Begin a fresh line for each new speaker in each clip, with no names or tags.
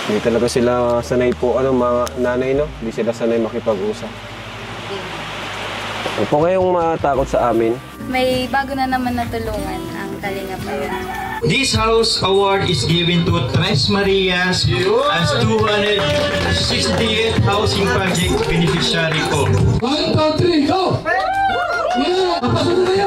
Hindi talaga sila sanay po, mga nanay, no? Hindi sila sanay makipag-usap. Huwag po kayong matakot sa amin.
May bago na naman natulungan ang Kalinga Prab.
This house award is given to Tres Marias as 268 housing project beneficiary po.
1, 2, 3, go! Yeah! Papasok na kayo!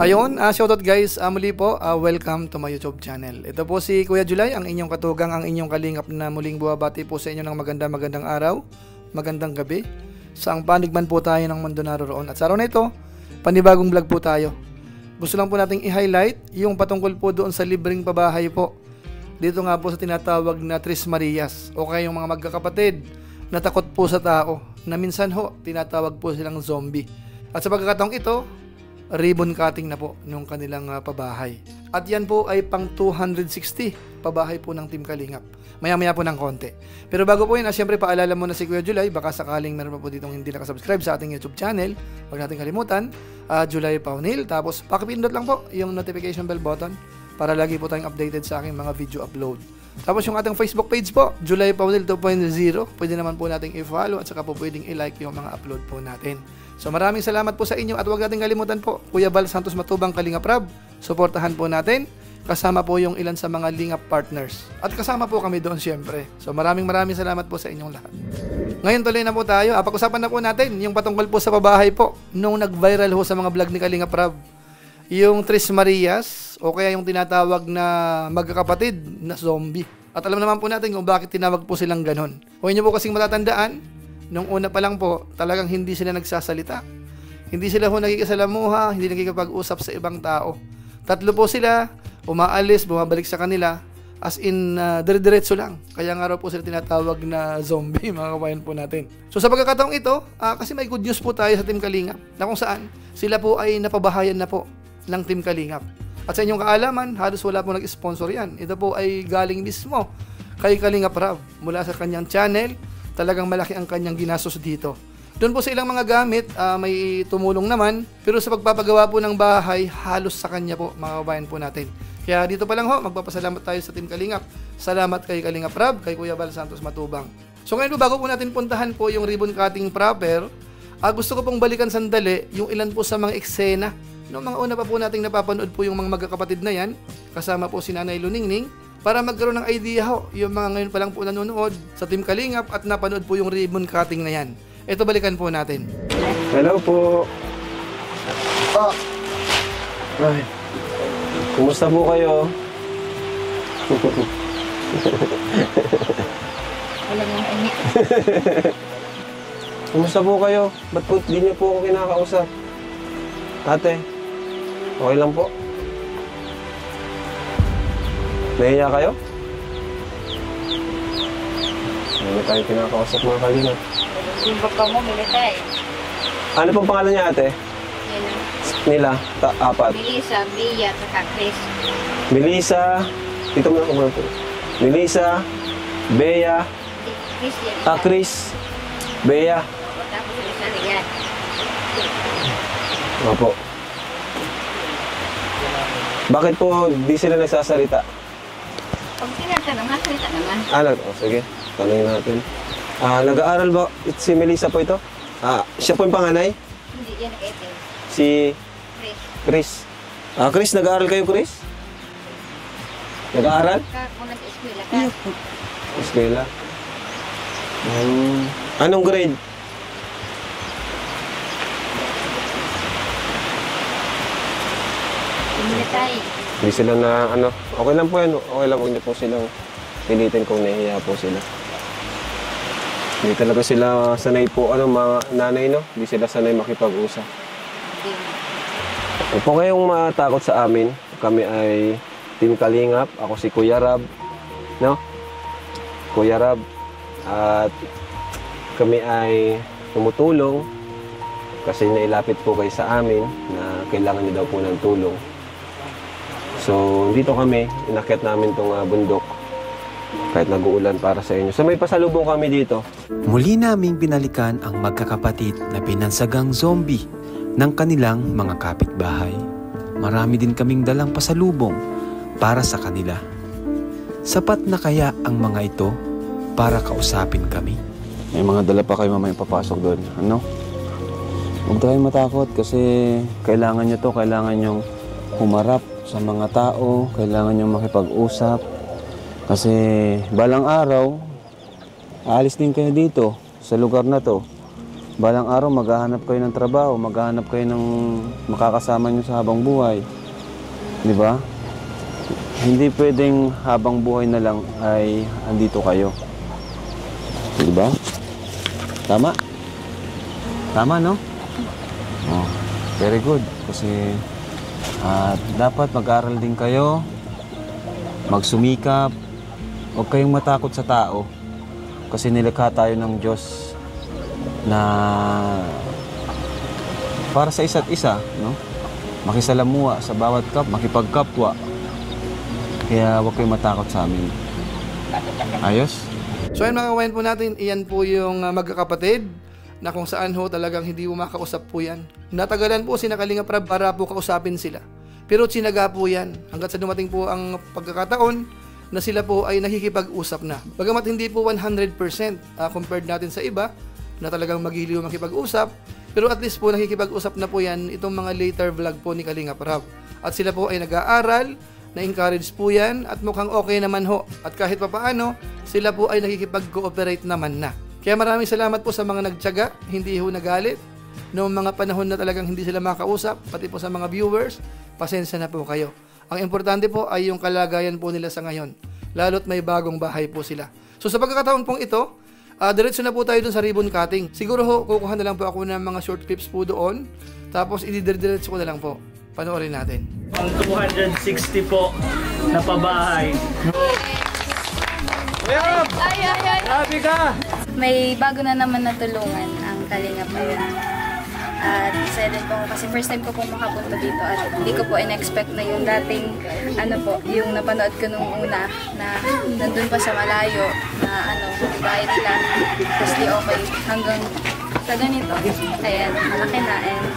Ayun, shoutout guys, muli po, welcome to my YouTube channel. Ito po si Kuya July, ang inyong katugang, ang inyong kalingap na muling buwabati po sa inyo ng magandang araw, magandang gabi. Saang panig man po tayo ng mundo naroroon. At sa araw na ito, panibagong vlog po tayo. Gusto lang po nating i-highlight yung patungkol po doon sa libreng pabahay po. Dito nga po sa tinatawag na Tres Marias, o kaya yung mga magkakapatid na takot po sa tao, na minsan ho, tinatawag po silang zombie. At sa pagkakataong ito, ribbon cutting na po nung kanilang pabahay. At yan po ay pang 260 pabahay po ng Team Kalingap. Maya-maya po ng konti. Pero bago po yun, siyempre paalala mo na si Kuya July, baka sakaling meron pa po ditong hindi nakasubscribe sa ating YouTube channel. Huwag natin kalimutan, July Paunil. Tapos pakipindot lang po yung notification bell button para lagi po tayong updated sa aking mga video upload. Tapos yung ating Facebook page po, July Paunil 2.0. Pwede naman po nating i-follow at saka po pwedeng i-like yung mga upload po natin. So maraming salamat po sa inyo at huwag natin kalimutan po, Kuya Val Santos Matubang Kalinga Prab. Suportahan po natin. Kasama po yung ilan sa mga Lingap partners. At kasama po kami doon siyempre. So maraming salamat po sa inyong lahat. Ngayon tuloy na po tayo. Pag-usapan na po natin yung patungkol po sa pabahay po nung nag-viral ho sa mga vlog ni Kalinga Prab. Yung Tres Marias o kaya yung tinatawag na magkakapatid na zombie. At alam naman po natin kung bakit tinawag po silang ganon. Huwag niyo po kasing matatandaan, nung una pa lang po, talagang hindi sila nagsasalita. Hindi sila ho nagkikasalamuha, hindi nagkikipag-usap sa ibang tao. Tatlo po sila, umaalis, bumabalik sa kanila, as in, dire-diretso lang. Kaya nga raw po sila tinatawag na zombie, mga kabayan po natin. So sa pagkakataong ito, kasi may good news po tayo sa Team Kalingap, na kung saan, sila po ay napabahayan na po ng Team Kalingap. At sa inyong kaalaman, halos wala po nag-sponsor yan. Ito po ay galing mismo kay Kalinga Prab, mula sa kanyang channel. Talagang malaki ang kanyang ginastos dito. Doon po sa ilang mga gamit, may tumulong naman. Pero sa pagpapagawa po ng bahay, halos sa kanya po, mga kabayan po natin. Kaya dito pa lang ho, magpapasalamat tayo sa Team Kalingap. Salamat kay Kalinga Prab, kay Kuya Val Santos Matubang. So ngayon po, bago po natin puntahan po yung ribbon cutting proper, gusto ko pong balikan sandali yung ilan po sa mga eksena. Noong mga una pa po nating napapanood po yung mga magkakapatid na yan, kasama po si Nanay Luningning, para magkaroon ng idea ho, yung mga ngayon pa lang po nanonood sa Team Kalingap at napanood po yung ribbon cutting na yan. Ito, balikan po natin.
Hello po. Ay, kumusta po kayo?
Wala nang init.
Kumusta po kayo? Ba't po di niyo po ako kinakausap? Ate, okay lang po? Nahiya kayo? Hindi tayo kinakausap, mga Kalingap.
Yung baka mo, militay.
Ano pong pangalan niya, ate?
Yan.
Nila? Apat.
Melissa, Bia, saka Chris.
Melissa. Dito mo na kumuna po. Melissa. Bea.
Chris yan.
Chris. Bea.
Tapos yung isa yan.
Opo. Bakit po di sila nagsasalita?
Pag tinatanong, salita naman.
Sige. Tanungin natin. Nag-aaral ba si Melissa po ito? Siya po yung panganay?
Hindi, yan ete.
Si
Chris.
Chris. Chris, nag-aaral kayo, Chris? Nag-aaral?
Kung nag-eskwela ka.
Eskwela. Anong grade?
Militay.
Hindi sila na, okay lang po yan. Okay lang, huwag niyo po silang pilitin kung nahihiya po sila. Hindi talaga sila sanay po, mga nanay, no? Hindi sila sanay makipag-usap. Huwag po kayong matakot sa amin. Kami ay Team Kalingap. Ako si Kuya Rab, no? Kuya Rab. At kami ay tumutulong kasi nailapit po kayo sa amin na kailangan niyo daw po ng tulong. So, dito kami, inakyat namin itong bundok kahit nag-uulan para sa inyo. So, may pasalubong kami dito.
Muli naming binalikan ang magkakapatid na binansagang zombie ng kanilang mga kapitbahay. Marami din kaming dalang pasalubong para sa kanila. Sapat na kaya ang mga ito para kausapin kami?
May mga dala pa kayo mamaya papasok doon. Ano? Huwag tayong matakot kasi kailangan nyo to. Kailangan nyong humarap sa mga tao. Kailangan nyong makipag-usap. Kasi balang araw, aalis din kayo dito sa lugar na to. Balang araw, maghahanap kayo ng trabaho. Maghahanap kayo ng makakasama nyo sa habang buhay. Di ba? Hindi pwedeng habang buhay na lang ay andito kayo. Di ba? Tama? Tama, no? Oh, very good. Kasi dapat mag-aral din kayo, magsumikap, huwag kayong matakot sa tao. Kasi nilikha tayo ng Diyos na para sa isa't isa, no? Makisalamuha sa bawat makipagkapwa. Kaya huwag kayong matakot sa amin. Ayos?
So ayun mga kawain po natin, iyan po yung magkakapatid na kung saan ho talagang hindi mo makausap po yan. Natagalan po si Kalingap Rab para po kausapin sila. Pero tsinaga po yan hanggat sa dumating po ang pagkakataon na sila po ay nakikipag-usap na. Bagamat hindi po 100% compared natin sa iba na talagang magiliw makipag-usap, pero at least po nakikipag-usap na po yan itong mga later vlog po ni Kalingap Rab. At sila po ay nag-aaral, na-encourage po yan at mukhang okay naman ho. At kahit papaano, sila po ay nakikipag-cooperate naman na. Kaya maraming salamat po sa mga nagtiyaga, hindi ho nagalit. Noong mga panahon na talagang hindi sila makausap, pati po sa mga viewers, pasensya na po kayo. Ang importante po ay yung kalagayan po nila sa ngayon. Lalo't may bagong bahay po sila. So sa pagkakataon pong ito, diretso na po tayo dun sa ribbon cutting. Siguro ho, kukuha na lang po ako ng mga short clips po doon. Tapos ididiretso ko na lang po. Panoorin natin.
Ang 260 po na pabahay.
Grabe ka! May bago na naman natulungan ang Kalingap ngayon. At isa din po kasi first time ko pong makapunta dito at hindi ko po in-expect na yung dating yung napanood ko nung una na nandun pa sa malayo na bahay nila. Tapos di okay hanggang sa ganito. Ayan, malaki na and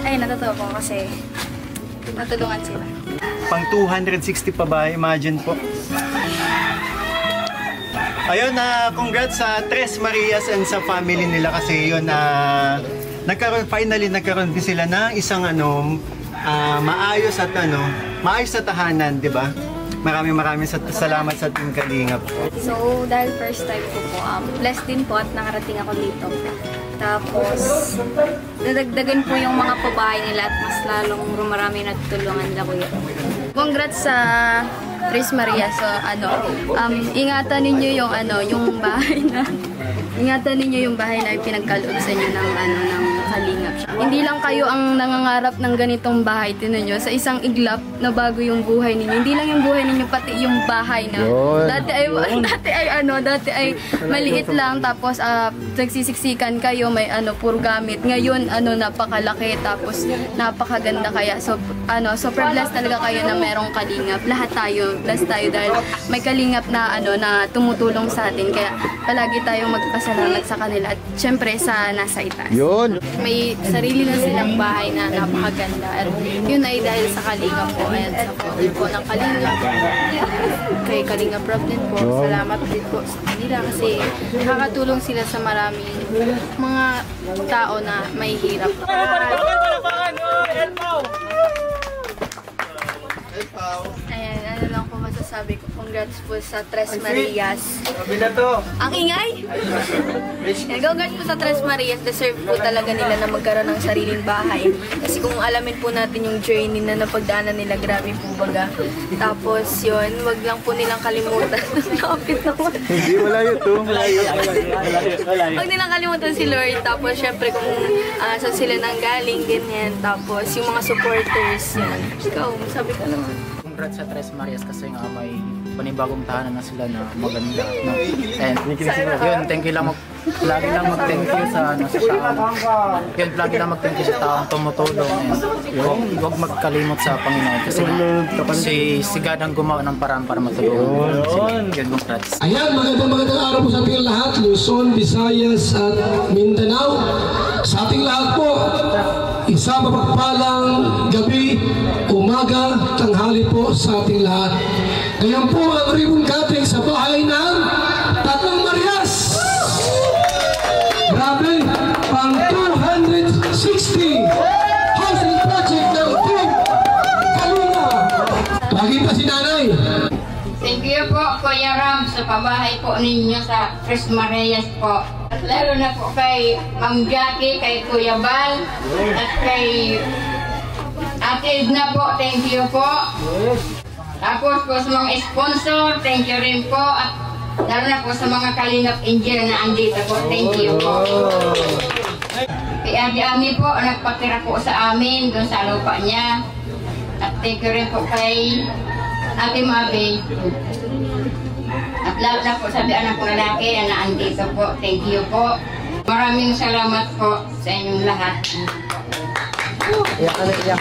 ay, natutuwa po kasi natulungan sila.
Pang 260 pa ba? Imagine po. Ayun, congrats sa Tres Marias and sa family nila kasi yun, finally nagkaroon din sila ng isang maayos na tahanan, di ba? Maraming salamat sa Team Kalingap.
So, dahil first time ko po, blessed din po at nakarating ako dito. Tapos, nadagdagan po yung mga pabahay nila at mas lalong rumarami na tutulungan nila kuya. Congrats sa Tres Maria. So, ingatan ninyo yung bahay na pinagkaloob sa inyo ng Kalingap. Hindi lang kayo ang nangangarap ng ganitong bahay. Tinan nyo, sa isang iglap na bago yung buhay ninyo. Hindi lang yung buhay ninyo, pati yung bahay na. Dati ay maliit lang, tapos nagsisiksikan kayo, may puro gamit. Ngayon, napakalaki, tapos napakaganda kaya. So, super blessed talaga kayo na merong Kalingap. Lahat tayo, blessed tayo dahil may Kalingap na tumutulong sa atin. Kaya palagi tayong magpasalamat sa kanila. At syempre sa nasa itaas.
Yun!
May sarili na silang bahay na napakaganda. At yun ay dahil sa Kalingap po. Ayan, sa po ng Kalingap. Kay Kalingap Rab din po. Salamat din po sa kanila kasi nakakatulong sila sa maraming mga tao na may hirap. Ayan, ano lang po masasabi ko. Congrats po sa Tres Marias. Ang ingay! Congrats po sa Tres Marias. Deserve po talaga nila na magkaroon ng sariling bahay. Kasi kung alamin po natin yung journey na napagdaanan nila, grabe po baga. Tapos yun, wag lang po nilang kalimutan. Nakapit naman.
Hindi, malayo to.
Wag nilang kalimutan si Lord. Tapos syempre kung saan sila nanggaling, ganyan. Tapos yung mga supporters, yan. Ikaw, sabi ka naman.
Congrats sa Tres Marias kasi nga may panibagong tahanan na sila na maganda. No? And yun, thank you lang lagi lang mag-thank you sa tao. Yun, lagi lang mag-thank you sa taong tumutulong. And huwag magkalimot sa Panginoon kasi si God ang gumawa ng paraan para matulungan. Yun, congrats.
Ayan, magandang araw po sa ating lahat, Luzon, Visayas at Mindanao. Sa ating lahat po, Sa mapagpalang gabi, umaga, tanghali po sa ating lahat. Ngayon po ang ribbon cutting sa bahay ng Tatlong Marias. Grabe, pang 260 housing project ng Team Kalingap. Lagi pa si Nanay.
Thank you po, Kuya Ram, sa pabahay po ninyo sa Tres Marias po. At lalo na po kay Ma'am Jackie, kay Kuya Bal, at kay Ate Edna po, thank you po. Tapos po sa mga sponsor, thank you rin po. At lalo na po sa mga Kalingap Angel na andito po, thank you po. Kay Ate Ami po, nagpatira po sa amin, doon sa lupa niya. At thank you rin po kay Ate Mabe. At lalo na po sa anak ko lalaki na naandito po. Thank you po. Maraming salamat po sa inyong lahat.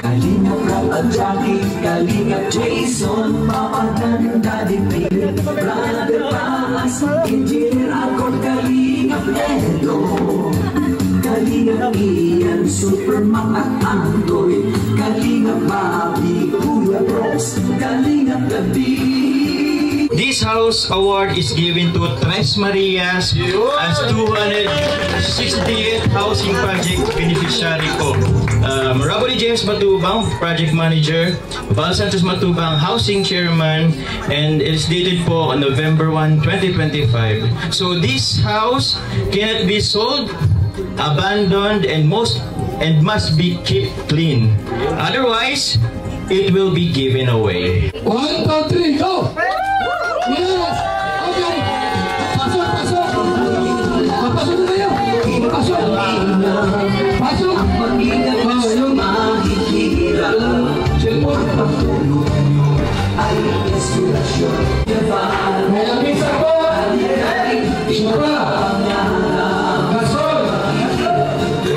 Kalingap Rob at Jackie, Kalingap Jason, mapaganda din Philip, Brother Paas, Engineer Akon, Kalingap Edo, Kalingap Ian, Superman at Andoy, Kalingap Bobby, Kuya Bros, Kalingap Gabi.
This house award is given to Tres Marias as 268th housing project beneficiary ko. Raboli James Matubang, project manager, Val Santos Matubang, housing chairman, and it is dated po on November 1, 2025. So this house cannot be sold, abandoned, and must be kept clean. Otherwise, it will be given away.
1, 2, 3, go! Yes! Okay! Pasok! Pasok! Pasok na kayo! Pasok! Pasok! Oh, yung cellphone. May lamisa po! Sura! Gasol!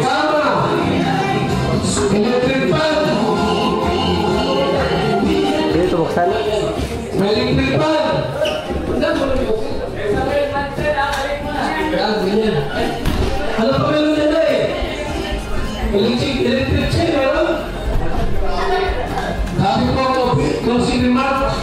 Kama! Electric fan!
Dito buksan.
May electric fan! Ano pa meron nila eh? Electric chair, meron? Dami po, closing remarks.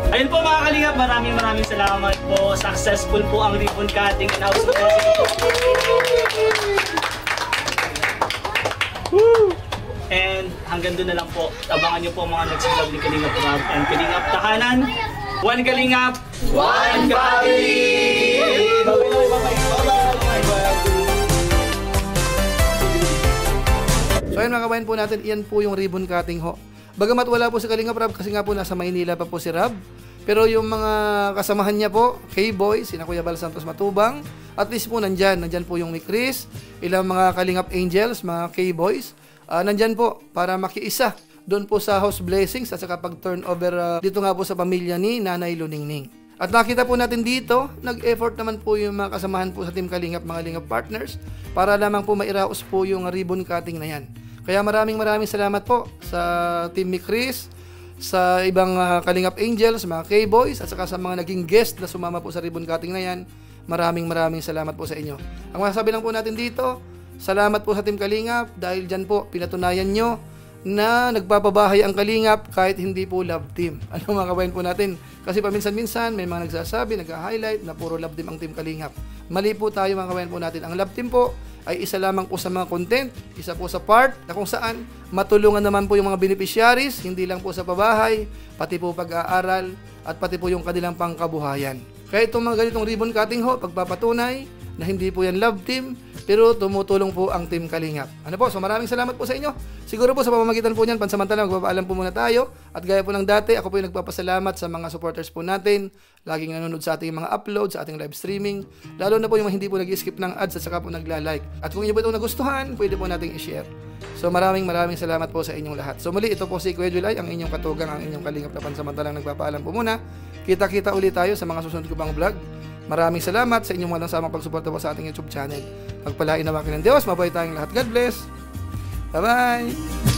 Ayun po mga Kalingap, maraming salamat po. Successful po ang ribbon cutting and house blessing po. And hanggang doon na lang po. Abangan nyo po mga nagsislog ni Kalingap Rob and Kalingap Tahanan. One Kalingap, one family!
So ayun mga kabayan po natin, iyan po yung ribbon cutting ho. Bagamat wala po si Kalingap Rob kasi nga po nasa Maynila pa po si Rob. Pero yung mga kasamahan niya po, K-Boys, sina Kuya Bal Santos Matubang, at least po nandyan po yung ni Chris, ilang mga Kalingap Angels, mga K-Boys, nandyan po para makiisa doon po sa house blessings at saka pag-turnover dito nga po sa pamilya ni Nanay Luningning. At nakita po natin dito, nag-effort naman po yung mga kasamahan po sa Team Kalingap, mga Kalingap partners, para lamang po mairaos po yung ribbon cutting na yan. Kaya maraming salamat po sa Team ni Chris, sa ibang Kalingap Angels, mga K-Boys, at saka sa mga naging guest na sumama po sa ribbon cutting na yan. Maraming salamat po sa inyo. Ang masasabi lang po natin dito, salamat po sa Team Kalingap dahil dyan po pinatunayan nyo na nagpapabahay ang Kalingap kahit hindi po love team. Ano mga kabayan po natin? Kasi paminsan-minsan may mga nagsasabi, nag-highlight na puro love team ang Team Kalingap. Mali po tayo mga kabayan po natin. Ang love team po ay isa lamang po sa mga content, isa po sa part na kung saan matulungan naman po yung mga beneficiaries, hindi lang po sa pabahay, pati po pag-aaral at pati po yung kanilang pangkabuhayan. Kaya itong mga ganitong ribbon cutting ho, pagpapatunay na hindi po yan love team, pero tumutulong po ang Team Kalingap. Ano po? So maraming salamat po sa inyo. Siguro po sa pamamagitan po niyan, pansamantala magpapaalam po muna tayo. At gaya po ng dati, ako po yung nagpapasalamat sa mga supporters po natin, laging nanonood sa ating mga uploads, sa ating live streaming, lalo na po yung hindi po nag-skip ng ads at saka po nagla-like. At kung inyo po itong nagustuhan, pwede po nating i-share. So maraming salamat po sa inyong lahat. So muli, ito po si Kuya Julay, ang inyong katugang, ang inyong Kalingap na pansamantalang nagpapaalam po muna. Kita-kita ulit tayo sa mga susunod ko pang vlog. Maraming salamat sa inyong walang samang pagsuporta po sa ating YouTube channel. Pagpalain naman kayo ng Diyos, mabuhay tayong lahat. God bless. Bye-bye!